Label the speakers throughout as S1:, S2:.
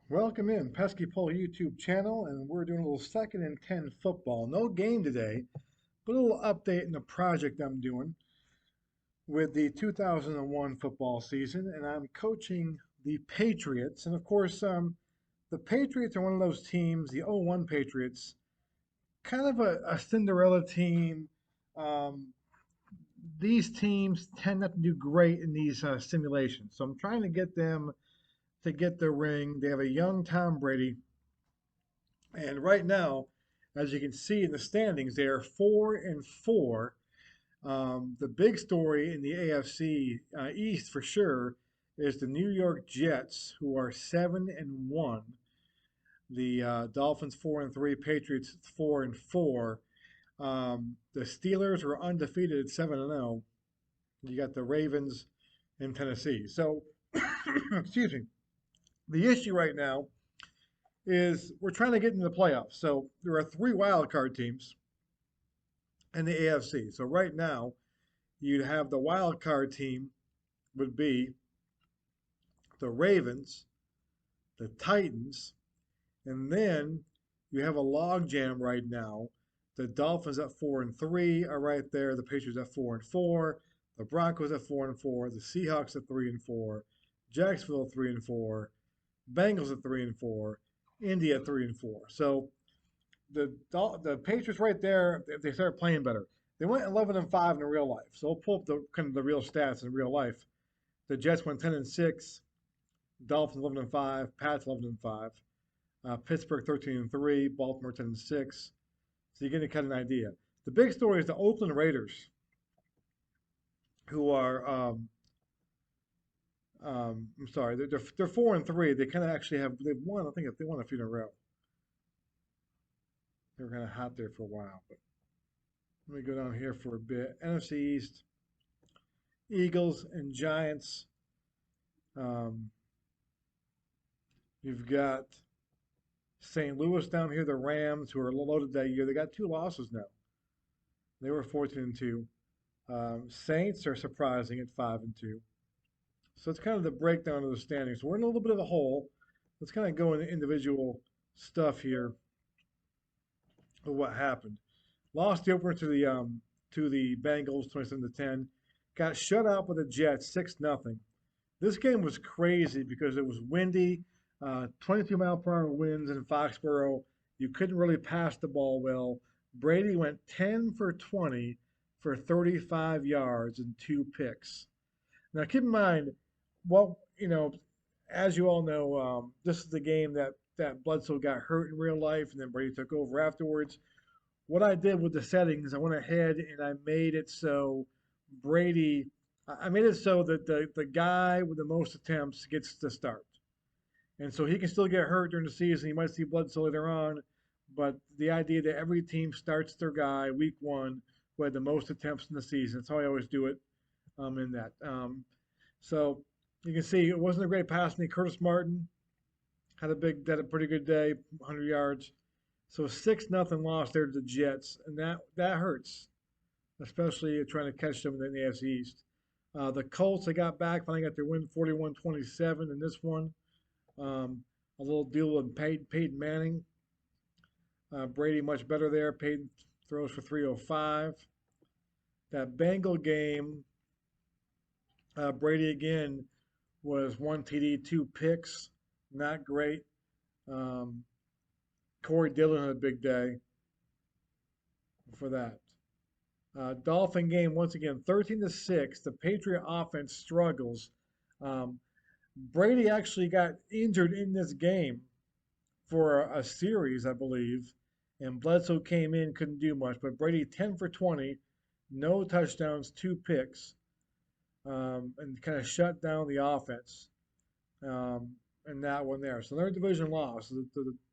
S1: Welcome in Pesky Pole YouTube channel, and we're doing a little second and 10 football. No game today, but a little update in the project I'm doing with the 2001 football season, and I'm coaching the Patriots. And of course, the Patriots are one of those teams, the '01 Patriots, kind of a Cinderella team. Um, these teams tend not to do great in these simulations, so I'm trying to get them to get the ring. They have a young Tom Brady. And right now, as you can see in the standings, they are 4-4. The big story in the AFC East for sure is the New York Jets, who are 7-1. The Dolphins 4-3, Patriots 4-4. The Steelers are undefeated at 7-0. You got the Ravens in Tennessee. So, excuse me. The issue right now is we're trying to get into the playoffs. So there are three wild card teams in the AFC. So right now, you'd have the wild card team would be the Ravens, the Titans, and then you have a logjam right now. The Dolphins at 4-3 are right there. The Patriots at 4-4. The Broncos at 4-4. The Seahawks at 3-4. Jacksonville at 3-4. Bengals at 3-4. Indy at 3-4. So the Patriots right there, they start playing better. They went 11-5 in real life. So we'll pull up the kind of the real stats in real life. The Jets went 10-6, Dolphins 11-5, Pats 11-5, Pittsburgh 13-3, Baltimore 10-6. So you get a kind of an idea. The big story is the Oakland Raiders, who are I'm sorry, they're 4-3. They kind of actually they've won. I think they won a few in a row. They were kind of hot there for a while, but let me go down here for a bit. NFC East, Eagles and Giants. Um, you've got St. Louis down here, the Rams, who are loaded that year. They got two losses now. They were 14-2. Saints are surprising at 5-2. So it's kind of the breakdown of the standings. So we're in a little bit of a hole. Let's kind of go into individual stuff here of what happened. Lost the opener to the Bengals 27-10. Got shut out by the Jets 6-0. This game was crazy because it was windy, 22-mile-per-hour winds in Foxborough. You couldn't really pass the ball well. Brady went 10 for 20 for 35 yards and two picks. Now, keep in mind, well, as you all know, this is the game that Bledsoe got hurt in real life, and then Brady took over afterwards. What I did with the settings, I went ahead and I made it so Brady, I made it so that the guy with the most attempts gets to start. And so he can still get hurt during the season. You might see Bledsoe later on, but the idea that every team starts their guy week one who had the most attempts in the season. That's how I always do it in that. So you can see it wasn't a great passing. Curtis Martin had a pretty good day, 100 yards. So 6-0 loss there to the Jets, and that hurts, especially trying to catch them in the AFC East. The Colts, they got back, finally got their win 41-27 in this one. A little deal with Peyton Manning. Brady much better there. Peyton throws for 305. That Bengal game, Brady again was one TD, two picks. Not great. Um, Corey Dillon had a big day for that. Dolphin game once again, 13-6. The Patriot offense struggles. Um, Brady actually got injured in this game for a series, I believe, and Bledsoe came in, couldn't do much. But Brady 10 for 20, no touchdowns, two picks, and kind of shut down the offense um, in that one there. So their division loss.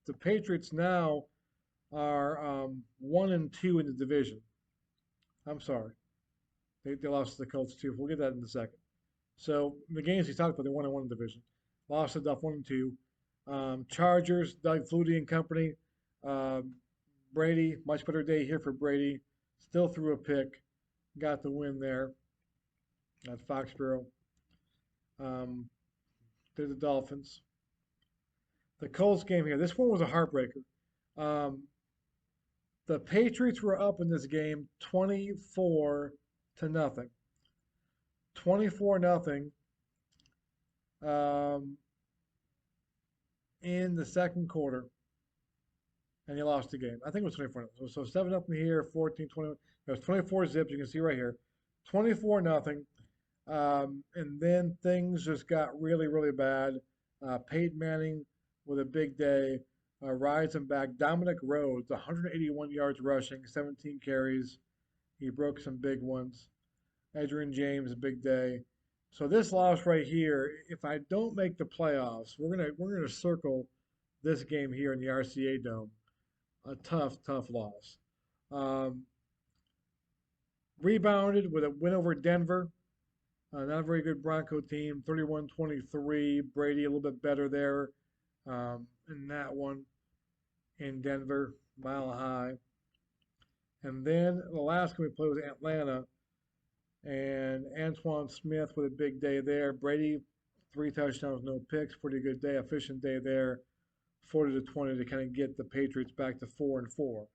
S1: The Patriots now are 1-2 in the division. I'm sorry. They lost to the Colts too. We'll get that in a second. So the games we talked about, they 1-1 division. Lost to Duff 1-2. Chargers, Doug Flutie and company. Um, Brady, much better day here for Brady. Still threw a pick. Got the win there at Foxborough. Um, they're the Dolphins. The Colts game here. This one was a heartbreaker. Um, the Patriots were up in this game 24 to nothing. 24 nothing um, in the second quarter, and he lost the game. I think it was 24 nothing. So 7 nothing here, 14, 20. It was 24 zips. You can see right here. 24 nothing. And then things just got really, really bad. Peyton Manning with a big day, rising back. Dominic Rhodes, 181 yards rushing, 17 carries. He broke some big ones. Adrian James, a big day. So this loss right here, if I don't make the playoffs, we're gonna circle this game here in the RCA Dome. A tough, tough loss. Um, Rebounded with a win over Denver. Not a very good Bronco team, 31-23. Brady a little bit better there in that one in Denver, Mile High. And then the last game we played was Atlanta, and Antoine Smith with a big day there. Brady, 3 touchdowns, no picks, pretty good day, efficient day there, 40-20 to kind of get the Patriots back to 4-4.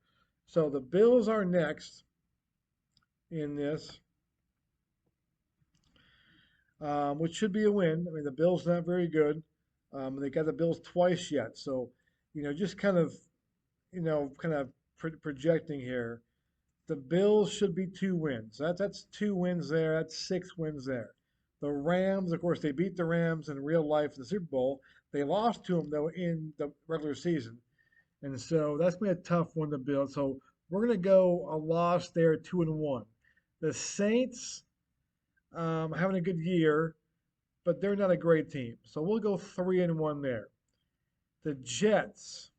S1: So the Bills are next in this, which should be a win. I mean, the Bills not very good. They got the Bills twice yet, so just kind of projecting here. The Bills should be 2 wins. That's 2 wins there. That's 6 wins there. The Rams, of course, they beat the Rams in real life in the Super Bowl. They lost to them though in the regular season, and so that's been a tough one to build. So we're gonna go a loss there, 2-1. The Saints having a good year, but they're not a great team. So we'll go 3-1 there. The Jets,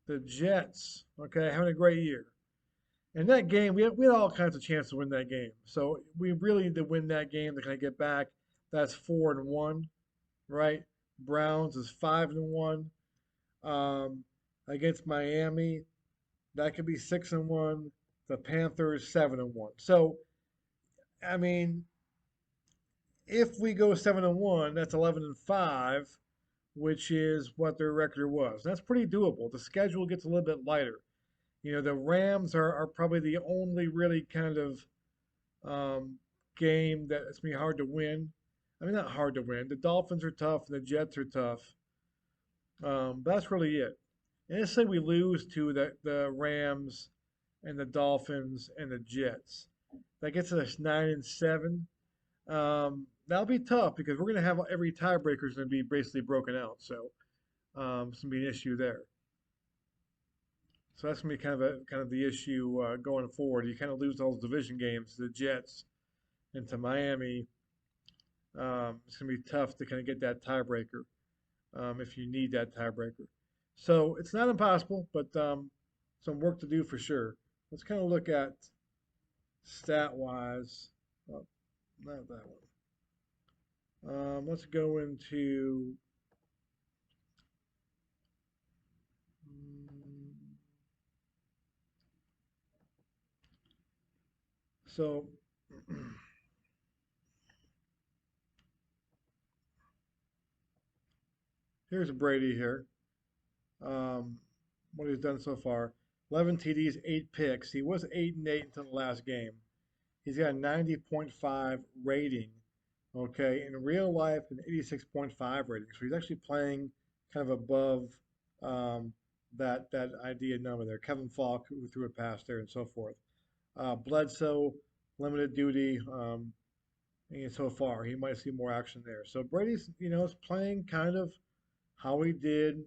S1: okay, having a great year. In that game, we had all kinds of chances to win that game. So we really need to win that game to kind of get back. That's 4-1, right? Browns is 5-1. Um, Against Miami, that could be 6-1. The Panthers 7-1. So I mean, if we go 7-1, that's 11-5, which is what their record was. That's pretty doable. The schedule gets a little bit lighter. The Rams are probably the only really kind of um, game that it's going to be hard to win. I mean, not hard to win. The Dolphins are tough and the Jets are tough. But that's really it. And let's say we lose to the Rams and the Dolphins and the Jets. That gets us 9-7. That'll be tough because we're going to have every tiebreaker is going to be basically broken out. So it's going to be an issue there. So that's going to be kind of the issue going forward. You kind of lose those division games to the Jets and to Miami. It's going to be tough to kind of get that tiebreaker if you need that tiebreaker. So it's not impossible, but some work to do for sure. Let's kind of look at stat wise. Oh, not that one. Let's go into. So here's Brady here. Um, what he's done so far: 11 TDs, 8 picks. He was 8-8 until the last game. He's got a 90.5 rating. Okay, in real life, an 86.5 rating. So he's actually playing kind of above um, that idea number there. Kevin Falk, who threw a pass there, and so forth. Bledsoe, limited duty. And so far, he might see more action there. So Brady's, is playing kind of how he did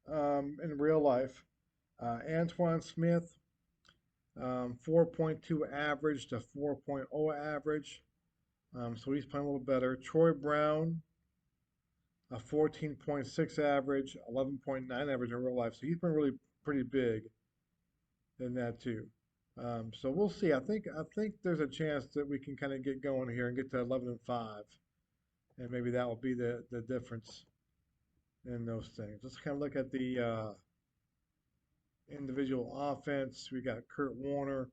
S1: in real life. Antoine Smith, 4.2 average to 4.0 average. So he's playing a little better. Troy Brown, a 14.6 average, 11.9 average in real life. So he's been really pretty big in that too. So we'll see. I think there's a chance that we can kind of get going here and get to 11-5, and maybe that will be the difference in those things. Let's kind of look at the individual offense. We got Kurt Warner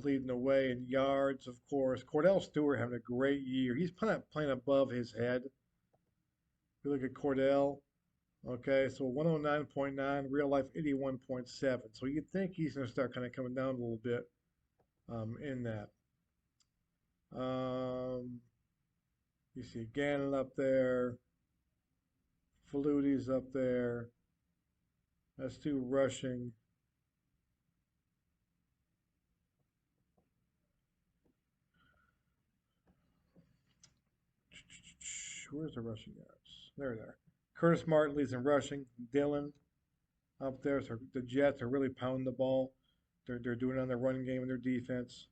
S1: leading the way in yards, of course. Cordell Stewart having a great year. He's playing above his head, We look at Cordell. Okay, so 109.9, real life 81.7. So you'd think he's going to start kind of coming down a little bit in that. Um, you see Gannon up there, Faluti's up there. Let's do rushing. Where's the rushing yards? There they are. Curtis Martin leads in rushing. Dillon up there. So the Jets are really pounding the ball. They're doing it on their running game and their defense.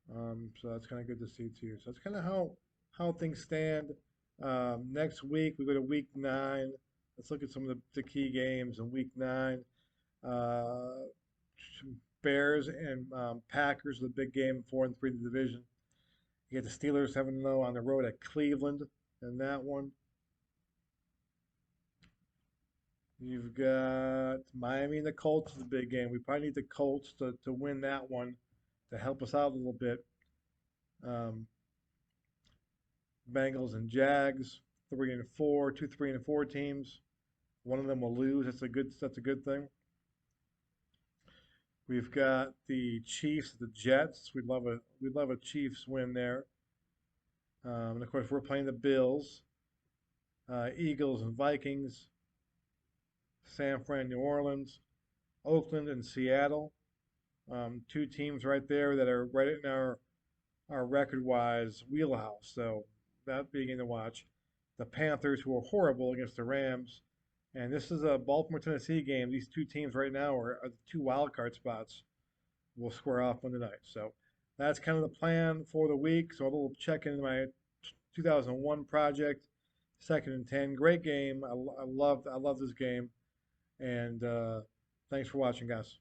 S1: So that's kind of good to see too. So that's kind of how things stand. Next week we go to week 9. Let's look at some of the key games in week 9. Uh, Bears and Packers, the big game, 4-3 in the division. You get the Steelers 7-0 on the road at Cleveland in that one. You've got Miami and the Colts is a big game. We probably need the Colts to win that one to help us out a little bit. Um, Bengals and Jags, 3-4, 2 3-4 teams. One of them will lose. That's a good thing. We've got the Chiefs, the Jets. We'd love a Chiefs win there. And of course, we're playing the Bills, Eagles and Vikings, San Fran, New Orleans, Oakland and Seattle. Two teams right there that are right in our record-wise wheelhouse. So that being to watch. The Panthers, who are horrible against the Rams, and this is a Baltimore Tennessee game. These two teams right now are the two wild card spots. We'll square off Monday night. So that's kind of the plan for the week. So a little check in my 2001 project, 2nd and 10. Great game. I love this game, and thanks for watching, guys.